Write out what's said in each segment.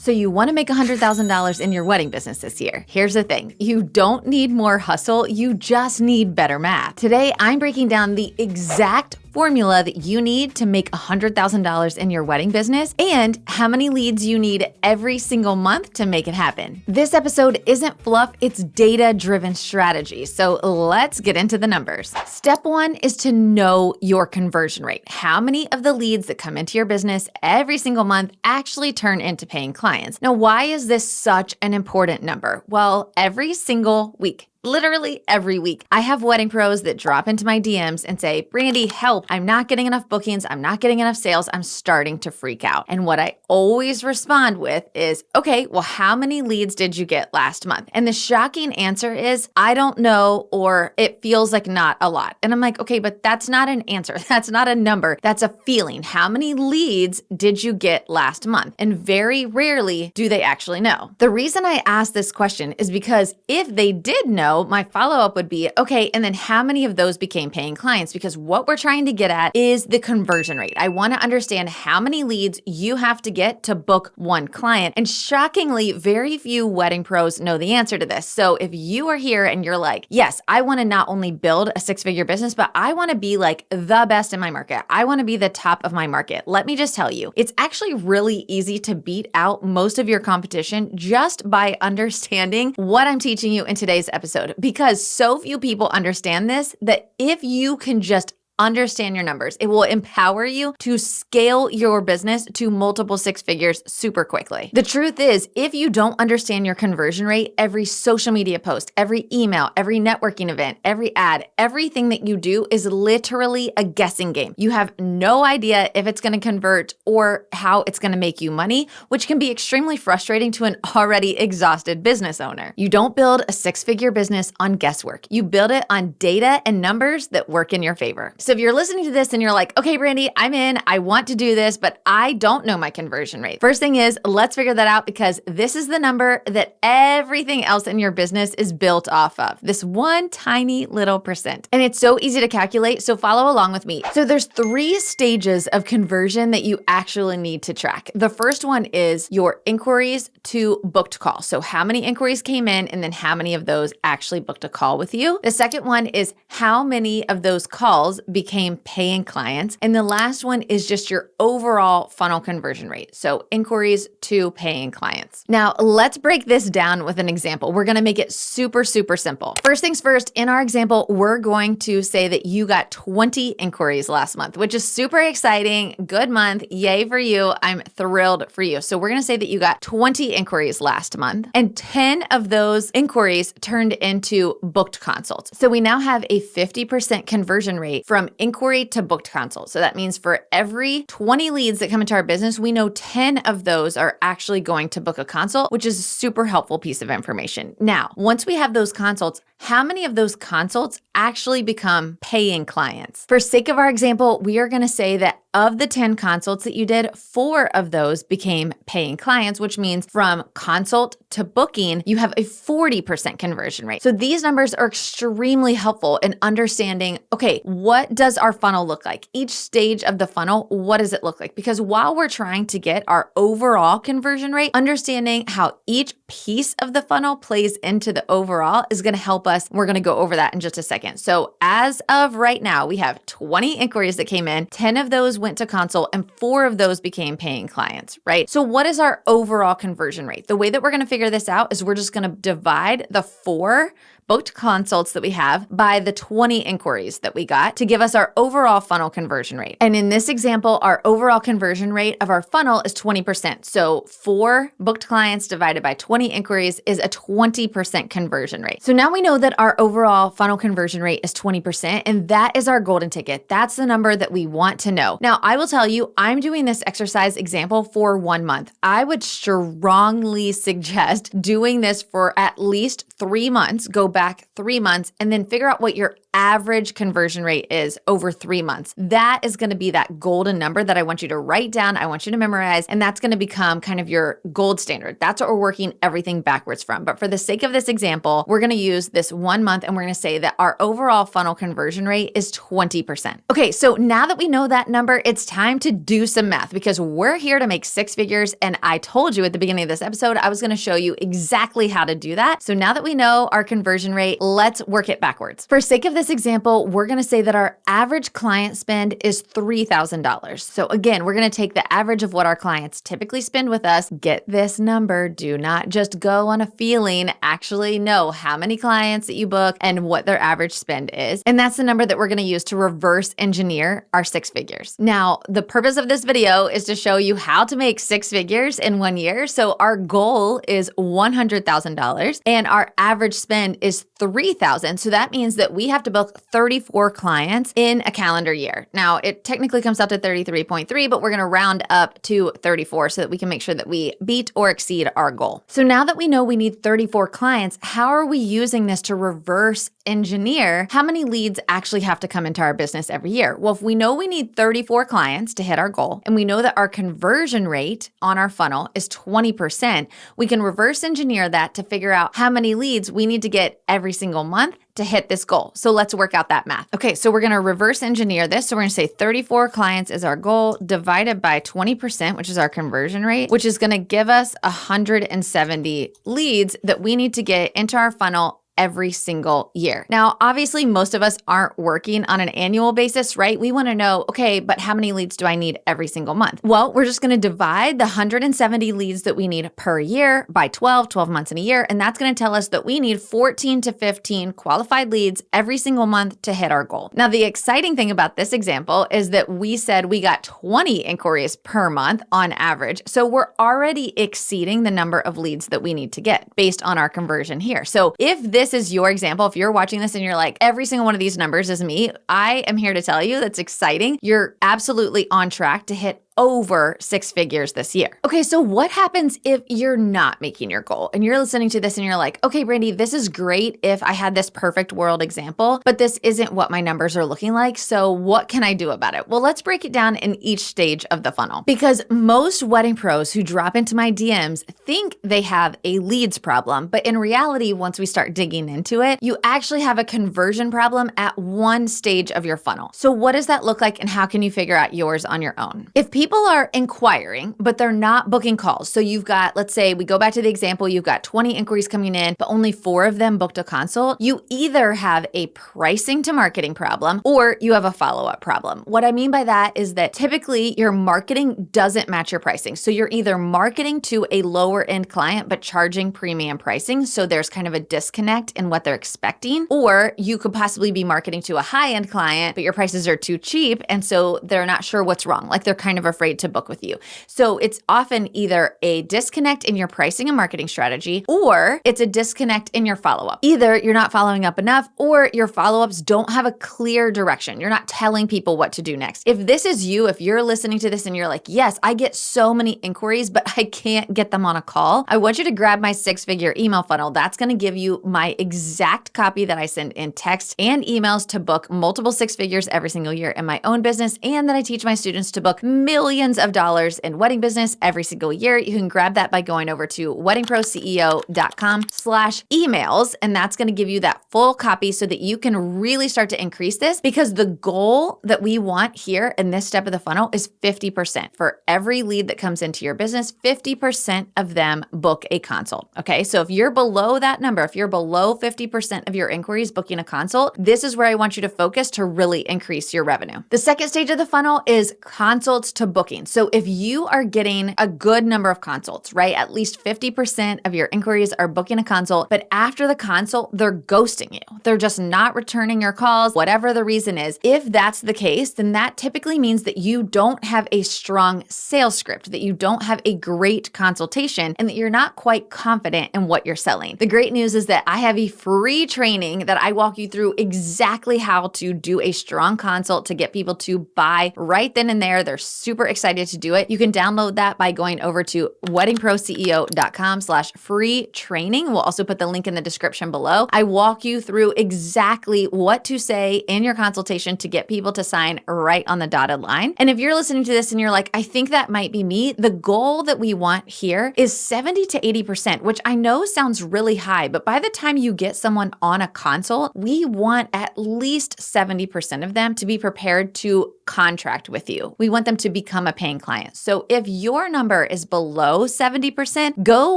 So you want to make $100,000 in your wedding business this year. Here's the thing. You don't need more hustle. You just need better math. Today, I'm breaking down the exact formula that you need to make $100,000 in your wedding business and how many leads you need every single month to make it happen. This episode isn't fluff, it's data-driven strategy. So let's get into the numbers. Step one is to know your conversion rate. How many of the leads that come into your business every single month actually turn into paying clients? Now, why is this such an important number? Well, every single week, literally every week, I have wedding pros that drop into my DMs and say, Brandy, help, I'm not getting enough bookings, I'm not getting enough sales, I'm starting to freak out. And what I always respond with is, okay, well, how many leads did you get last month? And the shocking answer is, I don't know, or it feels like not a lot. And I'm like, okay, but that's not an answer. That's not a number. That's a feeling. How many leads did you get last month? And very rarely do they actually know. The reason I ask this question is because if they did know, my follow-up would be, okay, and then how many of those became paying clients? Because what we're trying to get at is the conversion rate. I want to understand how many leads you have to get to book one client. And shockingly, very few wedding pros know the answer to this. So if you are here and you're like, yes, I want to not only build a six-figure business, but I want to be like the best in my market. I want to be the top of my market. Let me just tell you, it's actually really easy to beat out most of your competition just by understanding what I'm teaching you in today's episode. Because so few people understand this, that if you can just understand your numbers, it will empower you to scale your business to multiple six figures super quickly. The truth is, if you don't understand your conversion rate, every social media post, every email, every networking event, every ad, everything that you do is literally a guessing game. You have no idea if it's going to convert or how it's going to make you money, which can be extremely frustrating to an already exhausted business owner. You don't build a six-figure business on guesswork. You build it on data and numbers that work in your favor. So if you're listening to this and you're like, okay, Brandy, I'm in, I want to do this, but I don't know my conversion rate. First thing is, let's figure that out, because this is the number that everything else in your business is built off of. This one tiny little percent. And it's so easy to calculate, so follow along with me. So there's 3 stages of conversion that you actually need to track. The first one is your inquiries to booked call. So how many inquiries came in and then how many of those actually booked a call with you. The second one is how many of those calls became paying clients. And the last one is just your overall funnel conversion rate. So inquiries to paying clients. Now, let's break this down with an example. We're going to make it super, super simple. First things first, in our example, we're going to say that you got 20 inquiries last month, which is super exciting. Good month. Yay for you. I'm thrilled for you. So we're going to say that you got 20 inquiries last month, and 10 of those inquiries turned into booked consults. So we now have a 50% conversion rate from inquiry to booked consult. So that means for every 20 leads that come into our business, we know 10 of those are actually going to book a consult, which is a super helpful piece of information. Now, once we have those consults, how many of those consults actually become paying clients? For sake of our example, we are going to say that of the 10 consults that you did, 4 of those became paying clients, which means from consult to booking, you have a 40% conversion rate. So these numbers are extremely helpful in understanding, okay, what does our funnel look like? Each stage of the funnel, what does it look like? Because while we're trying to get our overall conversion rate, understanding how each piece of the funnel plays into the overall is going to help us. We're going to go over that in just a second. So as of right now, we have 20 inquiries that came in, 10 of those went to consult, and 4 of those became paying clients, right? So what is our overall conversion rate? The way that we're going to figure this out is we're just going to divide the 4 booked consults that we have by the 20 inquiries that we got to give us our overall funnel conversion rate. And in this example, our overall conversion rate of our funnel is 20%. So 4 booked clients divided by 20 inquiries is a 20% conversion rate. So now we know that our overall funnel conversion rate is 20%, and that is our golden ticket. That's the number that we want to know. Now, I will tell you, I'm doing this exercise example for 1 month. I would strongly suggest doing this for at least 3 months, go back 3 months, and then figure out what your average conversion rate is over 3 months. That is going to be that golden number that I want you to write down. I want you to memorize, and that's going to become kind of your gold standard. That's what we're working everything backwards from. But for the sake of this example, we're going to use this 1 month and we're going to say that our overall funnel conversion rate is 20%. Okay, so now that we know that number, it's time to do some math because we're here to make 6 figures. And I told you at the beginning of this episode, I was going to show you exactly how to do that. So now that we know our conversion rate, let's work it backwards. For sake of this example, we're going to say that our average client spend is $3,000. So again, we're going to take the average of what our clients typically spend with us. Get this number. Do not just go on a feeling. Actually know how many clients that you book and what their average spend is. And that's the number that we're going to use to reverse engineer our 6 figures. Now, the purpose of this video is to show you how to make 6 figures in 1 year. So our goal is $100,000 and our average spend is $3,000. So that means that we have to book 34 clients in a calendar year. Now, it technically comes out to 33.3, but we're going to round up to 34 so that we can make sure that we beat or exceed our goal. So now that we know we need 34 clients, how are we using this to reverse engineer how many leads actually have to come into our business every year? Well, if we know we need 34 clients to hit our goal, and we know that our conversion rate on our funnel is 20%, we can reverse engineer that to figure out how many leads we need to get every single month to hit this goal. So let's work out that math. Okay, so we're going to reverse engineer this. So we're going to say 34 clients is our goal divided by 20%, which is our conversion rate, which is going to give us 170 leads that we need to get into our funnel every single year. Now, obviously, most of us aren't working on an annual basis, right? We want to know, okay, but how many leads do I need every single month? Well, we're just going to divide the 170 leads that we need per year by 12 months in a year. And that's going to tell us that we need 14 to 15 qualified leads every single month to hit our goal. Now, the exciting thing about this example is that we said we got 20 inquiries per month on average. So we're already exceeding the number of leads that we need to get based on our conversion here. So if this is your example, if you're watching this and you're like, every single one of these numbers is me, I am here to tell you that's exciting. You're absolutely on track to hit over 6 figures this year. Okay, so what happens if you're not making your goal and you're listening to this and you're like, okay, Brandy, this is great if I had this perfect world example, but this isn't what my numbers are looking like. So what can I do about it? Well, let's break it down in each stage of the funnel because most wedding pros who drop into my DMs think they have a leads problem, but in reality, once we start digging into it, you actually have a conversion problem at one stage of your funnel. So what does that look like and how can you figure out yours on your own? If people are inquiring, but they're not booking calls. So you've got, let's say we go back to the example, you've got 20 inquiries coming in, but only 4 of them booked a consult. You either have a pricing to marketing problem or you have a follow-up problem. What I mean by that is that typically your marketing doesn't match your pricing. So you're either marketing to a lower end client, but charging premium pricing. So there's kind of a disconnect in what they're expecting, or you could possibly be marketing to a high end client, but your prices are too cheap. And so they're not sure what's wrong. Like they're kind of afraid to book with you. So it's often either a disconnect in your pricing and marketing strategy, or it's a disconnect in your follow-up. Either you're not following up enough, or your follow-ups don't have a clear direction. You're not telling people what to do next. If this is you, if you're listening to this and you're like, yes, I get so many inquiries, but I can't get them on a call, I want you to grab my 6-figure email funnel. That's going to give you my exact copy that I send in text and emails to book multiple 6 figures every single year in my own business, and that I teach my students to book millions of dollars in wedding business every single year. You can grab that by going over to weddingproceo.com/emails. And that's going to give you that full copy so that you can really start to increase this, because the goal that we want here in this step of the funnel is 50%. For every lead that comes into your business, 50% of them book a consult. Okay. So if you're below that number, if you're below 50% of your inquiries booking a consult, this is where I want you to focus to really increase your revenue. The second stage of the funnel is consults to booking. So if you are getting a good number of consults, right? At least 50% of your inquiries are booking a consult, but after the consult, they're ghosting you. They're just not returning your calls, whatever the reason is. If that's the case, then that typically means that you don't have a strong sales script, that you don't have a great consultation, and that you're not quite confident in what you're selling. The great news is that I have a free training that I walk you through exactly how to do a strong consult to get people to buy right then and there. They're super super excited to do it. You can download that by going over to weddingproceo.com/free training. We'll also put the link in the description below. I walk you through exactly what to say in your consultation to get people to sign right on the dotted line. And if you're listening to this and you're like, I think that might be me, the goal that we want here is 70 to 80%, which I know sounds really high, but by the time you get someone on a consult, we want at least 70% of them to be prepared to contract with you. We want them to become a paying client. So if your number is below 70%, go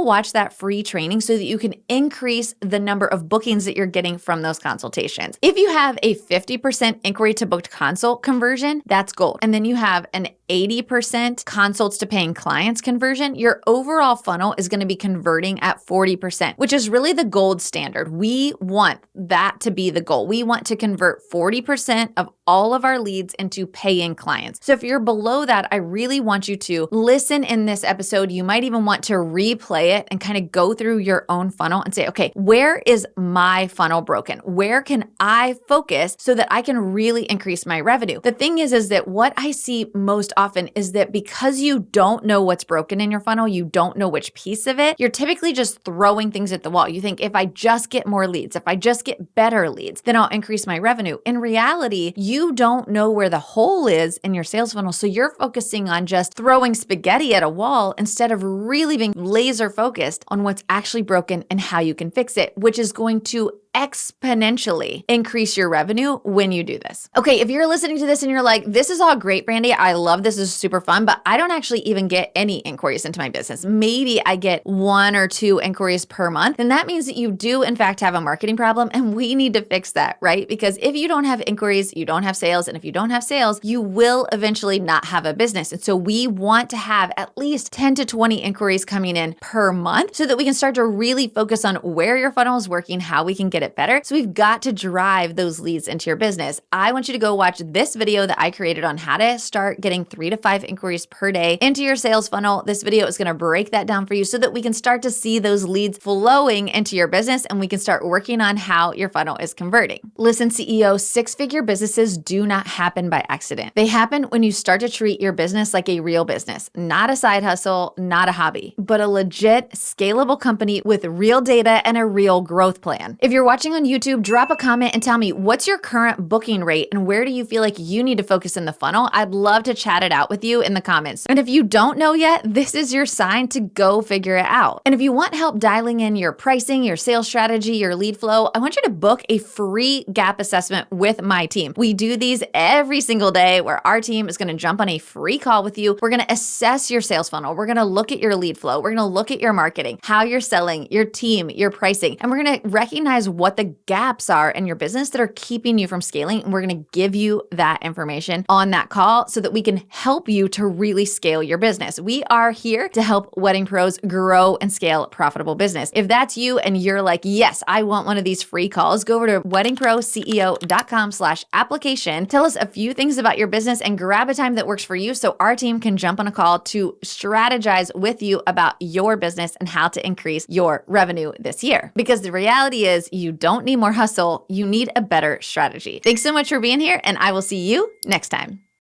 watch that free training so that you can increase the number of bookings that you're getting from those consultations. If you have a 50% inquiry to booked consult conversion, that's gold. And then you have an 80% consults to paying clients conversion, your overall funnel is going to be converting at 40%, which is really the gold standard. We want that to be the goal. We want to convert 40% of all of our leads into paying clients. So if you're below that, I really want you to listen in this episode. You might even want to replay it and kind of go through your own funnel and say, okay, where is my funnel broken? Where can I focus so that I can really increase my revenue? The thing is that what I see most often is that because you don't know what's broken in your funnel, you don't know which piece of it, you're typically just throwing things at the wall. You think, if I just get more leads, if I just get better leads, then I'll increase my revenue. In reality, you don't know where the hole is in your sales funnel. So you're focusing on just throwing spaghetti at a wall instead of really being laser focused on what's actually broken and how you can fix it, which is going to exponentially increase your revenue when you do this. Okay, if you're listening to this and you're like, this is all great, Brandy, I love this, is super fun, but I don't actually even get any inquiries into my business. Maybe I get 1 or 2 inquiries per month, then that means that you do in fact have a marketing problem, and we need to fix that, right? Because if you don't have inquiries, you don't have sales, and if you don't have sales, you will eventually not have a business. And so we want to have at least 10 to 20 inquiries coming in per month so that we can start to really focus on where your funnel is working, how we can get it better. So we've got to drive those leads into your business. I want you to go watch this video that I created on how to start getting 3 to 5 inquiries per day into your sales funnel. This video is going to break that down for you so that we can start to see those leads flowing into your business and we can start working on how your funnel is converting. Listen, CEO, 6-figure businesses do not happen by accident. They happen when you start to treat your business like a real business, not a side hustle, not a hobby, but a legit scalable company with real data and a real growth plan. If you're watching on YouTube, drop a comment and tell me, what's your current booking rate and where do you feel like you need to focus in the funnel? I'd love to chat it out with you in the comments. And if you don't know yet, this is your sign to go figure it out. And if you want help dialing in your pricing, your sales strategy, your lead flow, I want you to book a free gap assessment with my team. We do these every single day where our team is going to jump on a free call with you. We're going to assess your sales funnel. We're going to look at your lead flow. We're going to look at your marketing, how you're selling, your team, your pricing, and we're going to recognize what the gaps are in your business that are keeping you from scaling. And we're going to give you that information on that call so that we can help you to really scale your business. We are here to help wedding pros grow and scale profitable business. If that's you and you're like, yes, I want one of these free calls, go over to weddingproceo.com/application. Tell us a few things about your business and grab a time that works for you so our team can jump on a call to strategize with you about your business and how to increase your revenue this year. Because the reality is, you don't need more hustle, you need a better strategy. Thanks so much for being here, and I will see you next time.